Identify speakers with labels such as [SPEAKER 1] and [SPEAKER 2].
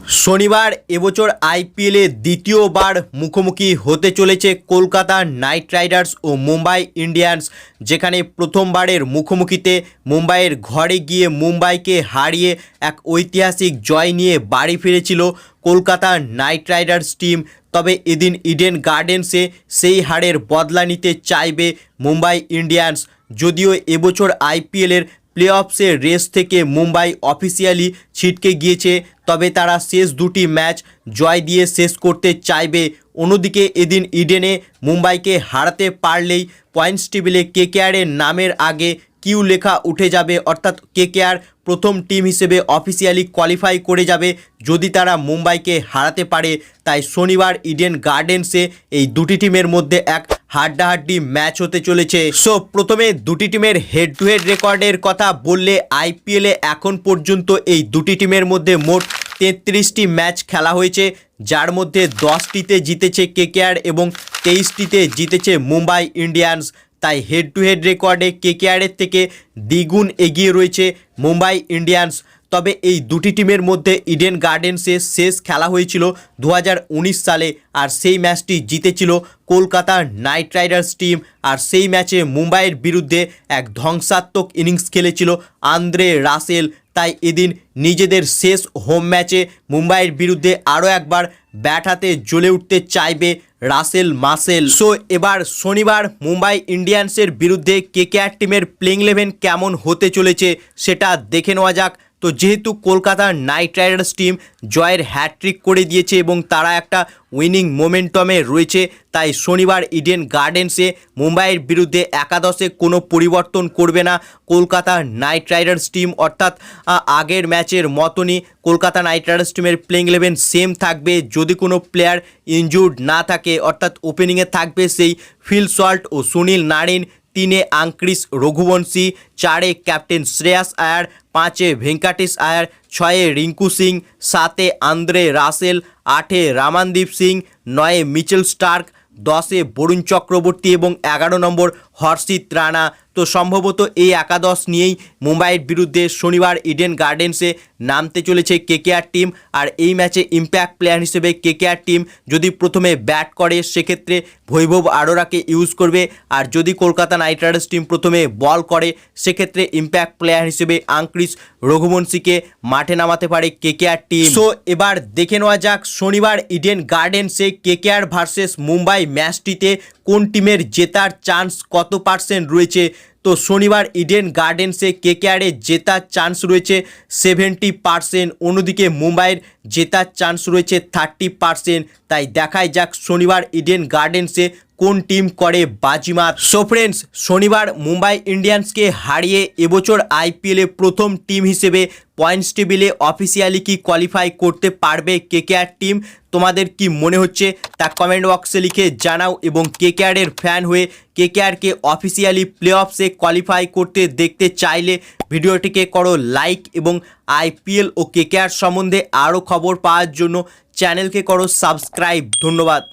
[SPEAKER 1] শনিবার এবছর আইপিএলে দ্বিতীয়বার মুখোমুখি হতে চলেছে কলকাতা নাইট রাইডার্স ও মুম্বাই ইন্ডিয়ান্স, যেখানে প্রথমবারের মুখোমুখিতে মুম্বাইয়ের ঘরে গিয়ে মুম্বাইকে হারিয়ে এক ঐতিহাসিক জয় নিয়ে বাড়ি ফিরেছিল কলকাতা নাইট রাইডার্স টিম। তবে এদিন ইডেন গার্ডেন্সে সেই হারের বদলা নিতে চাইবে মুম্বাই ইন্ডিয়ান্স। যদিও এবছর আইপিএলের প্লে অফসের রেস থেকে মুম্বাই অফিসিয়ালি ছিটকে গিয়েছে, তবে তারা শেষ দুটি ম্যাচ জয় দিয়ে শেষ করতে চাইবে। অন্যদিকে এদিন ইডেনে মুম্বাইকে হারাতে পারলেই পয়েন্টস টেবিলে কেকেআরের নামের আগে কিউ লেখা উঠে যাবে, অর্থাৎ কেকেআর প্রথম টিম হিসেবে অফিসিয়ালি কোয়ালিফাই করে যাবে যদি তারা মুম্বাইকে হারাতে পারে। তাই শনিবার ইডেন গার্ডেন্সে এই দুটি টিমের মধ্যে এক হাড্ডাহাড্ডি ম্যাচ হতে চলেছে। সো প্রথমে দুটি টিমের হেড টু হেড রেকর্ডের কথা বললে আইপিএলে এখন পর্যন্ত এই দুটি টিমের মধ্যে মোট 33টি ম্যাচ খেলা হয়েছে, যার মধ্যে 10টিতে জিতেছে কেকেআর এবং 23টিতে জিতেছে মুম্বাই ইন্ডিয়ান্স। তাই হেড টু হেড রেকর্ডে কেকেআরের থেকে দ্বিগুণ এগিয়ে রয়েছে মুম্বাই ইন্ডিয়ান্স। তবে এই দুটি টিমের মধ্যে ইডেন গার্ডেন্সে শেষ খেলা হয়েছিল 2019 সালে, আর সেই ম্যাচটি জিতেছিল কলকাতা নাইট রাইডার্স টিম। আর সেই ম্যাচে মুম্বাইয়ের বিরুদ্ধে এক ধ্বংসাত্মক ইনিংস খেলেছিল আন্দ্রে রাসেল। তাই এদিন নিজেদের শেষ হোম ম্যাচে মুম্বাইয়ের বিরুদ্ধে আরও একবার ব্যাট হাতে জ্বলে উঠতে চাইবে রাসেল মাসেল। সো এবার শনিবার মুম্বাই ইন্ডিয়ান্সের বিরুদ্ধে কেকেআর টিমের প্লেইং 11 কেমন হতে চলেছে সেটা দেখে নেওয়া যাক। তো যেহেতু কলকাতা নাইট রাইডার্স টিম জয়ের হ্যাট্রিক করে দিয়েছে এবং তারা একটা উইনিং মোমেন্টামে রয়েছে, তাই শনিবার ইডেন গার্ডেন্সে মুম্বাইয়ের বিরুদ্ধে একাদশে কোনো পরিবর্তন করবে না কলকাতা নাইট রাইডার্স টিম। অর্থাৎ আগের ম্যাচের মতনই কলকাতা নাইট রাইডার্স টিমের প্লেইং 11 সেম থাকবে। যদি কোনো প্লেয়ার ইনজুর্ড না থাকে, অর্থাৎ ওপেনিংয়ে থাকবে সেই ফিল সল্ট ও সুনীল নারিন, 3-এ আঙ্ক্রিস রঘুবংশী, 4-এ ক্যাপ্টেন শ্রেয়াস আয়ার, 5-এ ভেঙ্কাটেশ আয়ার, 6-এ রিঙ্কু সিং, 7-এ আন্দ্রে রাসেল, 8-এ রামানদীপ সিং, 9-এ মিচেল স্টার্ক, 10-এ বরুণ চক্রবর্তী এবং 11 নম্বর হর্ষিত রানা। তো সম্ভবত এই একাদশ নিয়েই মুম্বাইয়ের বিরুদ্ধে শনিবার ইডেন গার্ডেন্সে নামতে চলেছে কেকেআর টিম। আর এই ম্যাচে ইম্প্যাক্ট প্লেয়ার হিসেবে কেকেআর টিম যদি প্রথমে ব্যাট করে সেক্ষেত্রে বৈভব আরোরাকে ইউজ করবে, আর যদি কলকাতা নাইট রাইডার্স টিম প্রথমে বল করে সেক্ষেত্রে ইম্প্যাক্ট প্লেয়ার হিসেবে আঙ্ক্রিস রঘুবংশীকে মাঠে নামাতে পারে কেকেআর টিম। সো এবার দেখে নেওয়া যাক শনিবার ইডেন গার্ডেন্সে কেকেআর ভার্সেস মুম্বাই ম্যাচটিতে কোন টিমের জেতার চান্স কত পার্সেন্ট রয়েছে। তো শনিবার ইডেন গার্ডেন্সে কেকেআরের জেতার চান্স রয়েছে 70%, অন্যদিকে মুম্বাইয়ের জেতার চান্স রয়েছে 30%। তাই দেখাই যাক শনিবার ইডেন গার্ডেন্সে কোন টিম করে বাজিমাত। সো ফ্রেন্ডস, শনিবার মুম্বাই ইন্ডিয়ান্সকে হারিয়ে এবছর আইপিএলে প্রথম টিম হিসেবে পয়েন্টস টেবিলে অফিসিয়ালি কি কোয়ালিফাই করতে পারবে কেকেআর টিম? তোমাদের কি মনে হচ্ছে তা কমেন্ট বক্সে লিখে জানাও, এবং কেকেআরের ফ্যান হয়ে কেকেআরকে অফিসিয়ালি প্লে অফসে কোয়ালিফাই করতে দেখতে চাইলে ভিডিওটিকে করো লাইক, এবং আইপিএল ও কেকেআর সম্বন্ধে আরও খবর পাওয়ার জন্য চ্যানেলকে করো সাবস্ক্রাইব। ধন্যবাদ।